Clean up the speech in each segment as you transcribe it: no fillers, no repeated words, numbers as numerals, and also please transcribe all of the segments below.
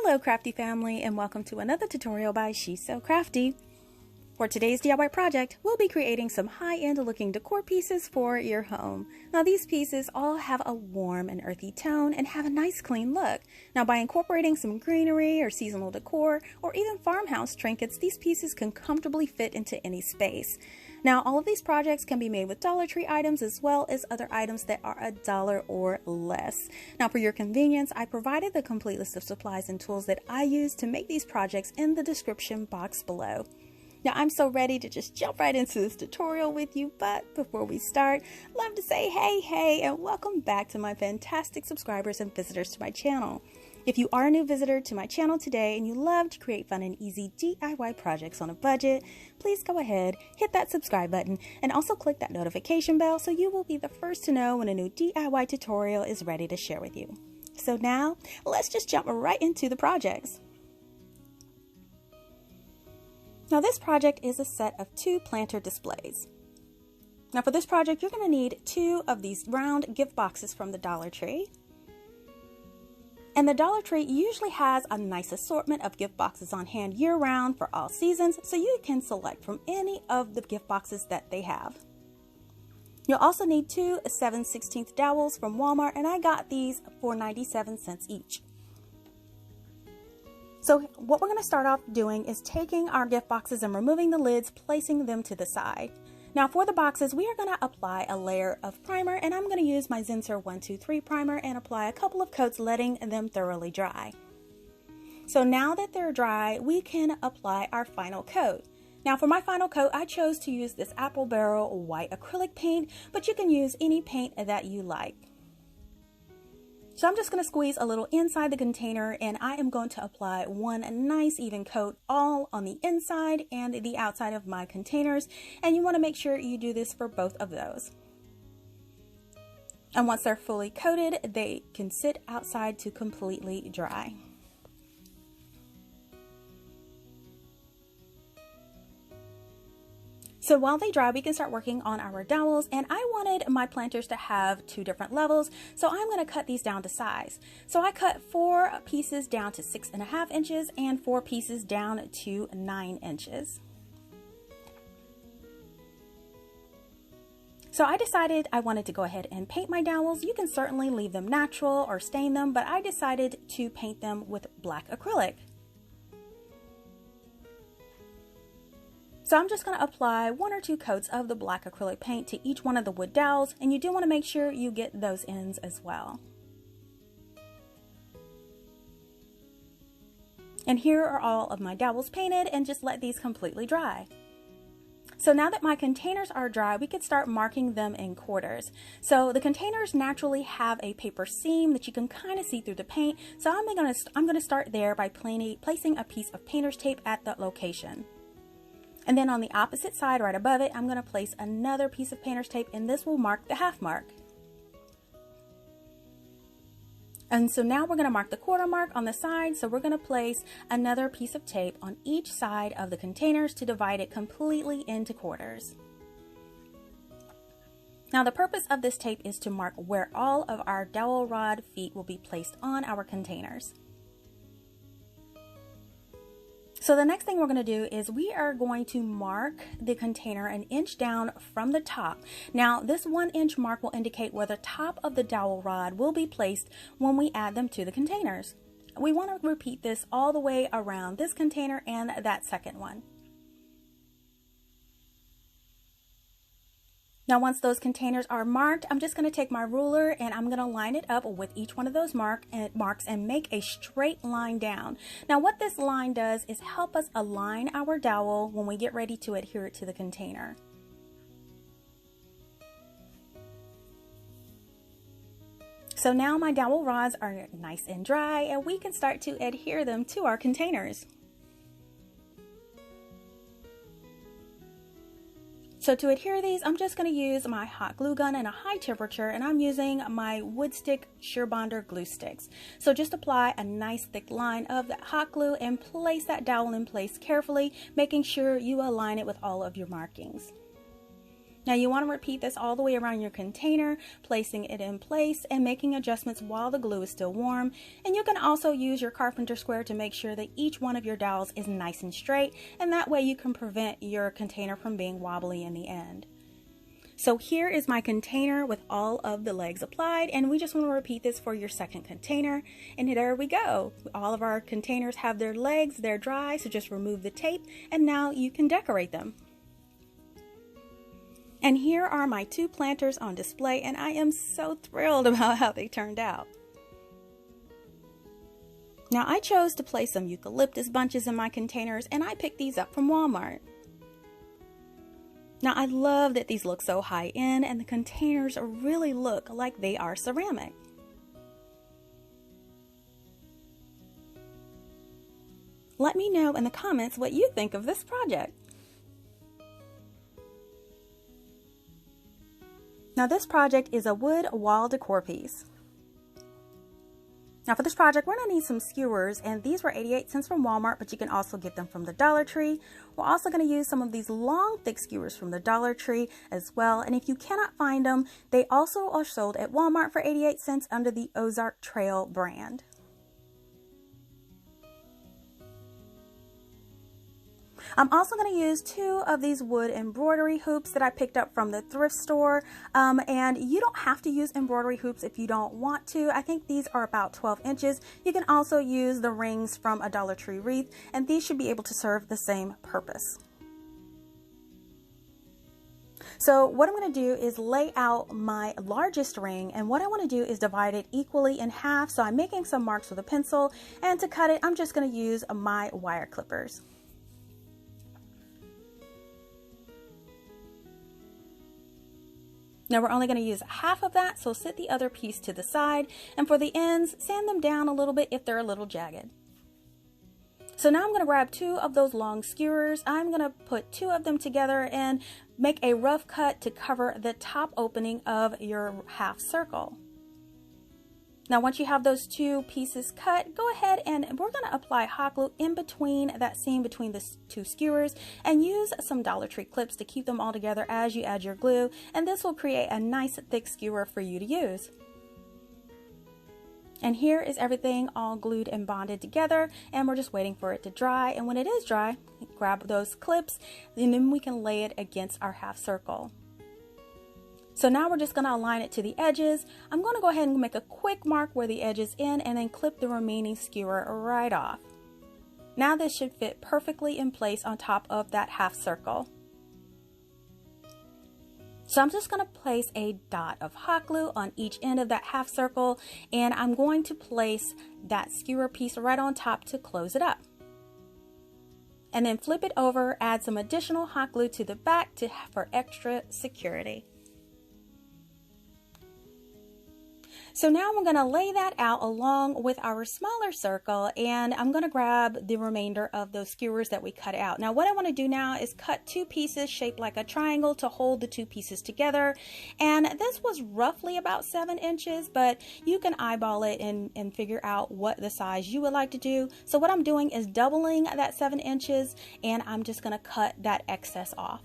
Hello CraftDee Family, and welcome to another tutorial by She's So Crafty. For today's DIY project, we'll be creating some high-end looking decor pieces for your home. Now these pieces all have a warm and earthy tone and have a nice clean look. Now by incorporating some greenery or seasonal decor or even farmhouse trinkets, these pieces can comfortably fit into any space. Now all of these projects can be made with Dollar Tree items as well as other items that are $1 or less. Now for your convenience, I provided the complete list of supplies and tools that I use to make these projects in the description box below. Now I'm so ready to just jump right into this tutorial with you, but before we start, I'd love to say hey and welcome back to my fantastic subscribers and visitors to my channel. If you are a new visitor to my channel today and you love to create fun and easy DIY projects on a budget, please go ahead, hit that subscribe button, and also click that notification bell so you will be the first to know when a new DIY tutorial is ready to share with you. So now, let's just jump right into the projects. Now this project is a set of 2 planter displays. Now for this project, you're going to need 2 of these round gift boxes from the Dollar Tree. And the Dollar Tree usually has a nice assortment of gift boxes on hand year-round for all seasons, so you can select from any of the gift boxes that they have. You'll also need 2 7/16 dowels from Walmart, and I got these for 97 cents each. So what we're going to start off doing is taking our gift boxes and removing the lids, placing them to the side. Now for the boxes, we are going to apply a layer of primer, and I'm going to use my Zinsser 123 primer and apply a couple of coats, letting them thoroughly dry. So now that they're dry, we can apply our final coat. Now for my final coat, I chose to use this Apple Barrel white acrylic paint, but you can use any paint that you like. So I'm just going to squeeze a little inside the container, and I am going to apply one nice even coat all on the inside and the outside of my containers, and you want to make sure you do this for both of those. And once they're fully coated, they can sit outside to completely dry. So while they dry, we can start working on our dowels, and I wanted my planters to have 2 different levels, so I'm going to cut these down to size. So I cut 4 pieces down to 6.5 inches and 4 pieces down to 9 inches. So I decided I wanted to go ahead and paint my dowels. You can certainly leave them natural or stain them, but I decided to paint them with black acrylic. So I'm just going to apply 1 or 2 coats of the black acrylic paint to each one of the wood dowels, and you do want to make sure you get those ends as well. And here are all of my dowels painted, and just let these completely dry. So now that my containers are dry, we could start marking them in quarters. So the containers naturally have a paper seam that you can kind of see through the paint, so I'm going to start there by placing a piece of painter's tape at that location. And then on the opposite side, right above it, I'm going to place another piece of painter's tape, and this will mark the half mark. And so now we're going to mark the quarter mark on the side, so we're going to place another piece of tape on each side of the containers to divide it completely into quarters. Now the purpose of this tape is to mark where all of our dowel rod feet will be placed on our containers. So the next thing we're going to do is we are going to mark the container 1 inch down from the top. Now this 1 inch mark will indicate where the top of the dowel rod will be placed when we add them to the containers. We want to repeat this all the way around this container and that second one. Now once those containers are marked, I'm just going to take my ruler and I'm going to line it up with each one of those marks and make a straight line down. Now what this line does is help us align our dowel when we get ready to adhere it to the container. So now my dowel rods are nice and dry, and we can start to adhere them to our containers. So to adhere these, I'm just going to use my hot glue gun in a high temperature, and I'm using my wood stick Sure Bonder glue sticks. So just apply a nice thick line of that hot glue and place that dowel in place carefully, making sure you align it with all of your markings. Now you want to repeat this all the way around your container, placing it in place and making adjustments while the glue is still warm. And you can also use your carpenter square to make sure that each one of your dowels is nice and straight, and that way you can prevent your container from being wobbly in the end. So here is my container with all of the legs applied, and we just want to repeat this for your second container. And there we go. All of our containers have their legs, they're dry, so just remove the tape and now you can decorate them. And here are my two planters on display, and I am so thrilled about how they turned out. Now I chose to place some eucalyptus bunches in my containers, and I picked these up from Walmart. Now I love that these look so high end, and the containers really look like they are ceramic. Let me know in the comments what you think of this project. Now this project is a wood wall decor piece. Now for this project, we're gonna need some skewers, and these were 88 cents from Walmart, but you can also get them from the Dollar Tree. We're also gonna use some of these long, thick skewers from the Dollar Tree as well. And if you cannot find them, they also are sold at Walmart for 88 cents under the Ozark Trail brand. I'm also going to use 2 of these wood embroidery hoops that I picked up from the thrift store. And you don't have to use embroidery hoops if you don't want to. I think these are about 12 inches. You can also use the rings from a Dollar Tree wreath, and these should be able to serve the same purpose. So what I'm going to do is lay out my largest ring, and what I want to do is divide it equally in half. So I'm making some marks with a pencil, and to cut it, I'm just going to use my wire clippers. Now we're only going to use half of that, so set the other piece to the side, and for the ends, sand them down a little bit if they're a little jagged. So now I'm going to grab 2 of those long skewers. I'm going to put 2 of them together and make a rough cut to cover the top opening of your half circle. Now once you have those 2 pieces cut, go ahead and we're going to apply hot glue in between that seam between the 2 skewers, and use some Dollar Tree clips to keep them all together as you add your glue, and this will create a nice thick skewer for you to use. And here is everything all glued and bonded together, and we're just waiting for it to dry. And when it is dry, grab those clips, and then we can lay it against our half circle. So now we're just going to align it to the edges. I'm going to go ahead and make a quick mark where the edge is in, and then clip the remaining skewer right off. Now this should fit perfectly in place on top of that half circle. So I'm just going to place a dot of hot glue on each end of that half circle, and I'm going to place that skewer piece right on top to close it up. And then flip it over, add some additional hot glue to the back for extra security. So now I'm going to lay that out along with our smaller circle, and I'm going to grab the remainder of those skewers that we cut out. Now what I want to do now is cut 2 pieces shaped like a triangle to hold the 2 pieces together, and this was roughly about 7 inches, but you can eyeball it and figure out what the size you would like to do. So what I'm doing is doubling that 7 inches, and I'm just going to cut that excess off.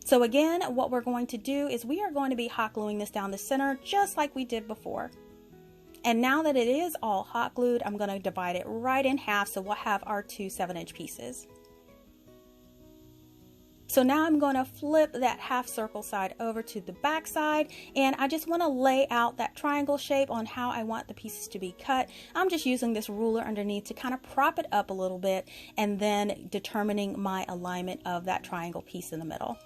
So again, what we're going to do is we are going to be hot gluing this down the center just like we did before. And now that it is all hot glued, I'm going to divide it right in half, so we'll have our 2 7-inch pieces. So now I'm going to flip that half circle side over to the back side, and I just want to lay out that triangle shape on how I want the pieces to be cut. I'm just using this ruler underneath to kind of prop it up a little bit, and then determining my alignment of that triangle piece in the middle.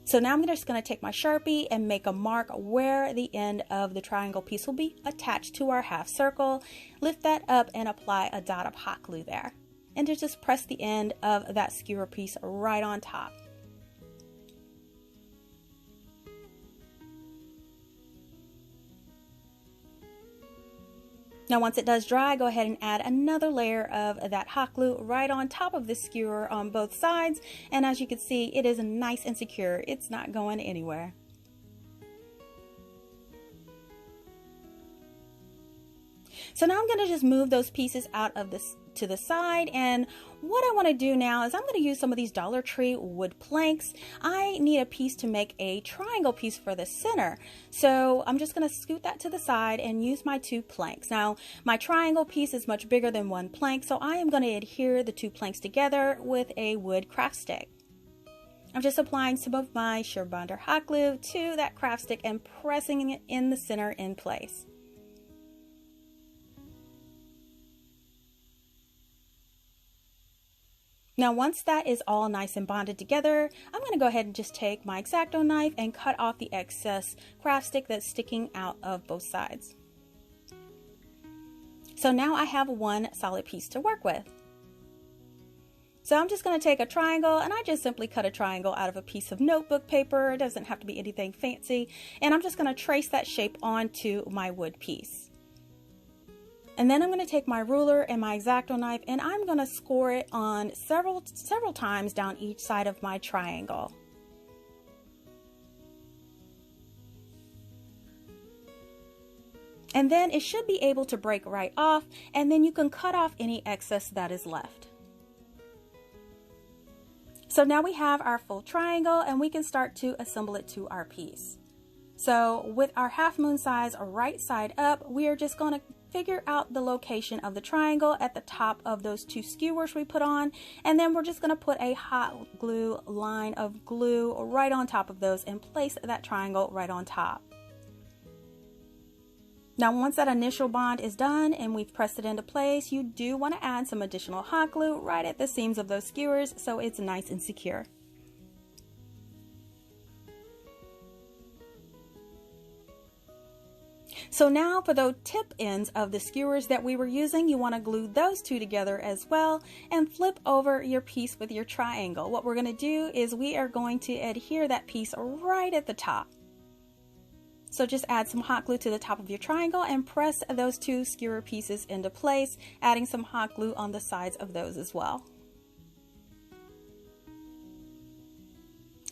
So now I'm just going to take my Sharpie and make a mark where the end of the triangle piece will be attached to our half circle. Lift that up and apply a dot of hot glue there. And just press the end of that skewer piece right on top. Now once it does dry, go ahead and add another layer of that hot glue right on top of the skewer on both sides, and as you can see, it is nice and secure. It's not going anywhere. So now I'm going to just move those pieces out of this to the side, and what I want to do now is I'm going to use some of these Dollar Tree wood planks. I need a piece to make a triangle piece for the center, so I'm just going to scoot that to the side and use my 2 planks. Now my triangle piece is much bigger than 1 plank, so I am going to adhere the 2 planks together with a wood craft stick. I'm just applying some of my Surebonder hot glue to that craft stick and pressing it in the center in place. Now once that is all nice and bonded together, I'm going to go ahead and just take my X-Acto knife and cut off the excess craft stick that's sticking out of both sides. So now I have 1 solid piece to work with. So I'm just going to take a triangle, and I just simply cut a triangle out of a piece of notebook paper. It doesn't have to be anything fancy, and I'm just going to trace that shape onto my wood piece. And then I'm going to take my ruler and my X-Acto knife, and I'm going to score it on several times down each side of my triangle. And then it should be able to break right off, and then you can cut off any excess that is left. So now we have our full triangle, and we can start to assemble it to our piece. So with our half moon size right side up, we are just going to figure out the location of the triangle at the top of those 2 skewers we put on, and then we're just going to put a hot glue line of glue right on top of those and place that triangle right on top. Now once that initial bond is done and we've pressed it into place, you do want to add some additional hot glue right at the seams of those skewers so it's nice and secure. So now for the tip ends of the skewers that we were using, you want to glue those 2 together as well and flip over your piece with your triangle. What we're going to do is we are going to adhere that piece right at the top. So just add some hot glue to the top of your triangle and press those 2 skewer pieces into place, adding some hot glue on the sides of those as well.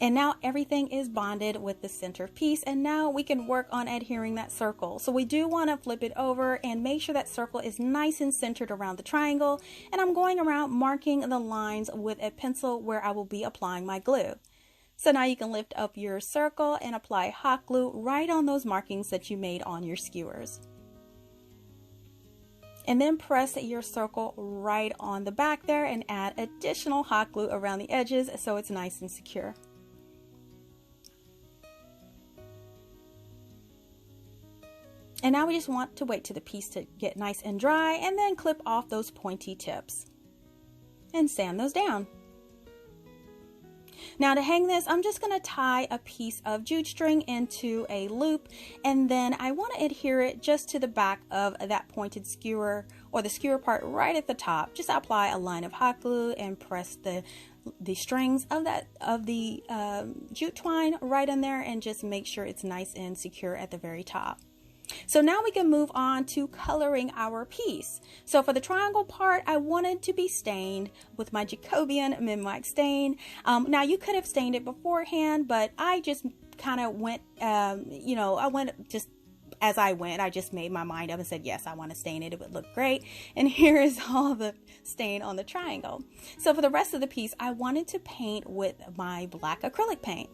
And now everything is bonded with the center piece, and now we can work on adhering that circle. So we do want to flip it over and make sure that circle is nice and centered around the triangle, and I'm going around marking the lines with a pencil where I will be applying my glue. So now you can lift up your circle and apply hot glue right on those markings that you made on your skewers. And then press your circle right on the back there and add additional hot glue around the edges so it's nice and secure. And now we just want to wait till the piece to get nice and dry and then clip off those pointy tips and sand those down. Now to hang this, I'm just going to tie a piece of jute string into a loop, and then I want to adhere it just to the back of that pointed skewer, or the skewer part right at the top. Just apply a line of hot glue and press the strings of the jute twine right in there, and just make sure it's nice and secure at the very top. So now we can move on to coloring our piece. So for the triangle part, I wanted to be stained with my Jacobian Min-Wax stain. Now you could have stained it beforehand, but I just kind of went, I went just as I went. I just made my mind up and said, yes, I want to stain it. It would look great. And here is all the stain on the triangle. So for the rest of the piece, I wanted to paint with my black acrylic paint.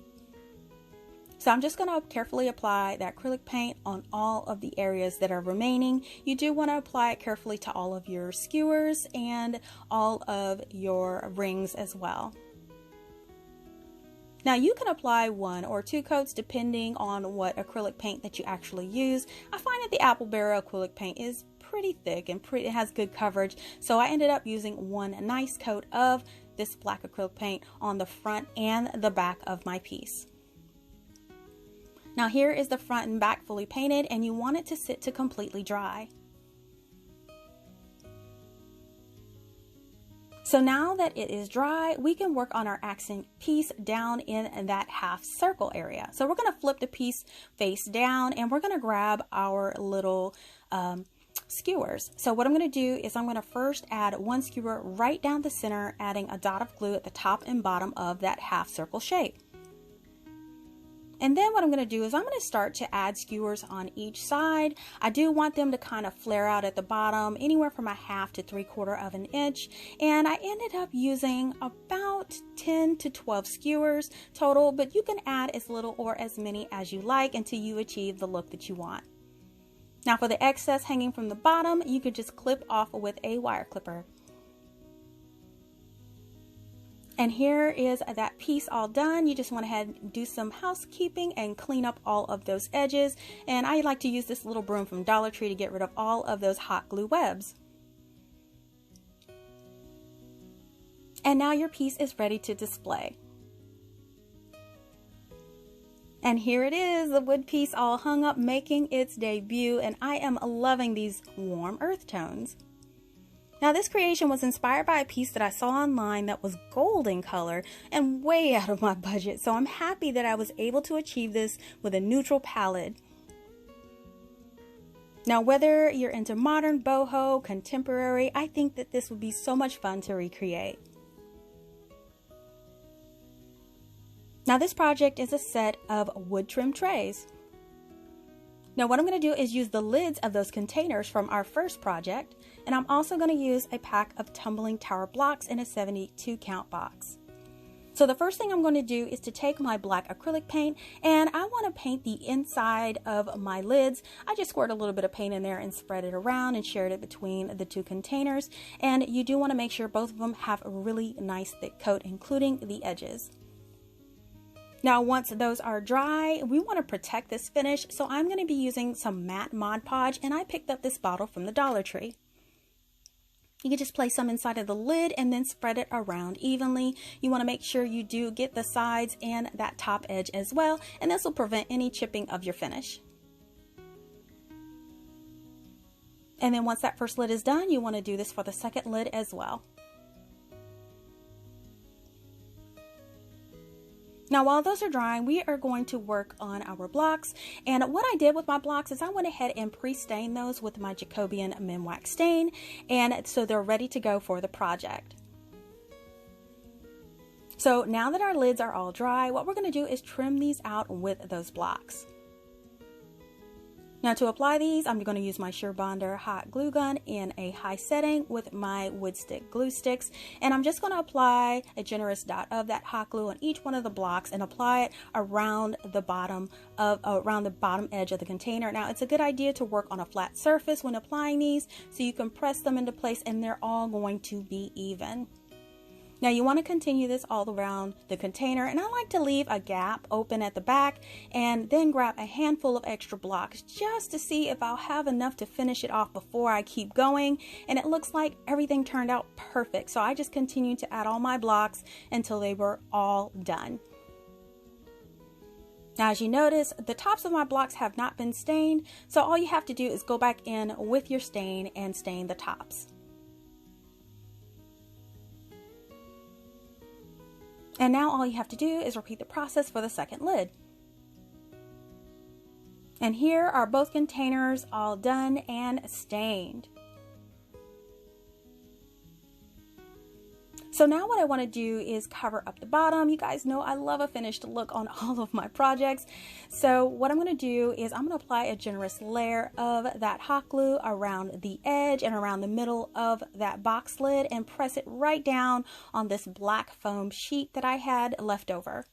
So I'm just going to carefully apply that acrylic paint on all of the areas that are remaining. You do want to apply it carefully to all of your skewers and all of your rings as well. Now you can apply 1 or 2 coats depending on what acrylic paint that you actually use. I find that the Apple Barrel acrylic paint is pretty thick and it has good coverage, so I ended up using 1 nice coat of this black acrylic paint on the front and the back of my piece. Now here is the front and back fully painted, and you want it to sit to completely dry. So now that it is dry, we can work on our accent piece down in that half circle area. So we're going to flip the piece face down, and we're going to grab our little skewers. So what I'm going to do is I'm going to first add 1 skewer right down the center, adding a dot of glue at the top and bottom of that half circle shape. And then what I'm going to do is I'm going to start to add skewers on each side. I do want them to kind of flare out at the bottom, anywhere from a 1/2 to 3/4 of an inch. And I ended up using about 10 to 12 skewers total, but you can add as little or as many as you like until you achieve the look that you want. Now for the excess hanging from the bottom, you could just clip off with a wire clipper. And here is that piece all done. You just want to head and do some housekeeping and clean up all of those edges. And I like to use this little broom from Dollar Tree to get rid of all of those hot glue webs. And now your piece is ready to display. And here it is, the wood piece all hung up, making its debut. And I am loving these warm earth tones. Now this creation was inspired by a piece that I saw online that was gold in color and way out of my budget, so I'm happy that I was able to achieve this with a neutral palette. Now whether you're into modern, boho, contemporary, I think that this would be so much fun to recreate. Now this project is a set of wood trim trays. Now what I'm going to do is use the lids of those containers from our first project, and I'm also going to use a pack of tumbling tower blocks in a 72 count box. So the first thing I'm going to do is to take my black acrylic paint, and I want to paint the inside of my lids. I just squirt a little bit of paint in there and spread it around and shared it between the two containers, and you do want to make sure both of them have a really nice thick coat, including the edges. Now once those are dry, we want to protect this finish, so I'm going to be using some matte Mod Podge, and I picked up this bottle from the Dollar Tree. You can just place some inside of the lid and then spread it around evenly. You want to make sure you do get the sides and that top edge as well, and this will prevent any chipping of your finish. And then once that first lid is done, you want to do this for the second lid as well. Now while those are drying, we are going to work on our blocks. And what I did with my blocks is I went ahead and pre-stained those with my Jacobian Minwax stain, and so they're ready to go for the project. So now that our lids are all dry, what we're going to do is trim these out with those blocks. Now to apply these, I'm going to use my Surebonder hot glue gun in a high setting with my wood stick glue sticks, and I'm just going to apply a generous dot of that hot glue on each one of the blocks and apply it around the bottom edge of the container. Now it's a good idea to work on a flat surface when applying these, so you can press them into place and they're all going to be even. Now you want to continue this all around the container, and I like to leave a gap open at the back and then grab a handful of extra blocks just to see if I'll have enough to finish it off before I keep going. And it looks like everything turned out perfect, so I just continued to add all my blocks until they were all done. Now as you notice, the tops of my blocks have not been stained, so all you have to do is go back in with your stain and stain the tops. And now all you have to do is repeat the process for the second lid. And here are both containers all done and stained. So now what I want to do is cover up the bottom. You guys know I love a finished look on all of my projects. So what I'm going to do is I'm going to apply a generous layer of that hot glue around the edge and around the middle of that box lid and press it right down on this black foam sheet that I had left over.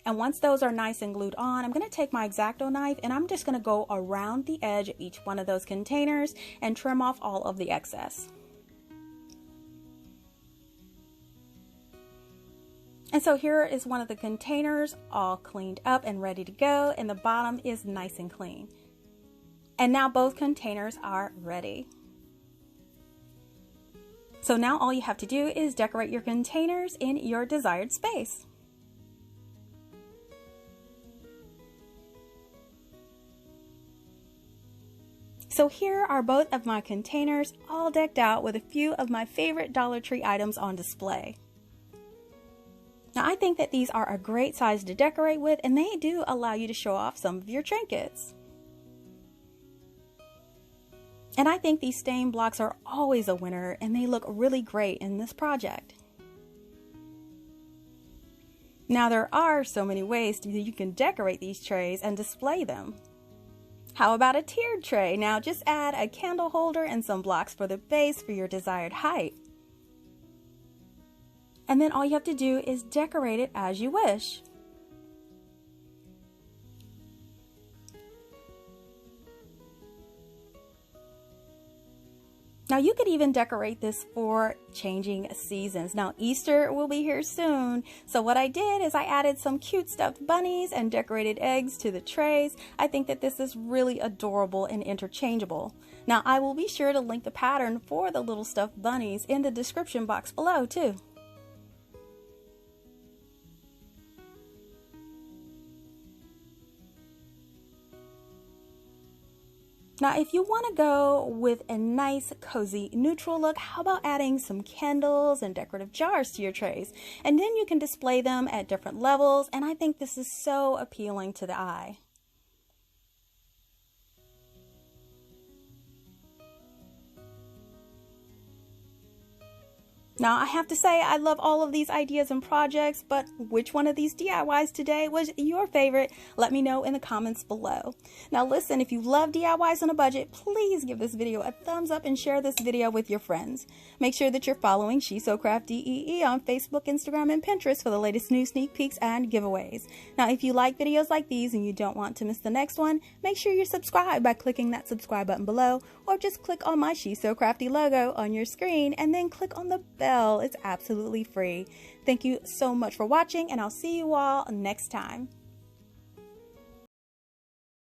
And once those are nice and glued on, I'm going to take my X-Acto knife and I'm just going to go around the edge of each one of those containers and trim off all of the excess. And so here is one of the containers all cleaned up and ready to go, and the bottom is nice and clean. And now both containers are ready. So now all you have to do is decorate your containers in your desired space. So here are both of my containers all decked out with a few of my favorite Dollar Tree items on display. Now I think that these are a great size to decorate with, and they do allow you to show off some of your trinkets. And I think these stain blocks are always a winner, and they look really great in this project. Now there are so many ways that you can decorate these trays and display them. How about a tiered tray? Now just add a candle holder and some blocks for the base for your desired height. And then all you have to do is decorate it as you wish. Now you could even decorate this for changing seasons. Now Easter will be here soon, so what I did is I added some cute stuffed bunnies and decorated eggs to the trays. I think that this is really adorable and interchangeable. Now I will be sure to link the pattern for the little stuffed bunnies in the description box below too. Now, if you want to go with a nice, cozy, neutral look, how about adding some candles and decorative jars to your trays? And then you can display them at different levels, and I think this is so appealing to the eye. Now, I have to say, I love all of these ideas and projects, but which one of these DIYs today was your favorite? Let me know in the comments below. Now, listen, if you love DIYs on a budget, please give this video a thumbs up and share this video with your friends. Make sure that you're following She's So CraftDee on Facebook, Instagram, and Pinterest for the latest news, sneak peeks, and giveaways. Now, if you like videos like these and you don't want to miss the next one, make sure you're subscribed by clicking that subscribe button below, or just click on my She's So Crafty logo on your screen and then click on the bell. It's absolutely free. Thank you so much for watching, and I'll see you all next time.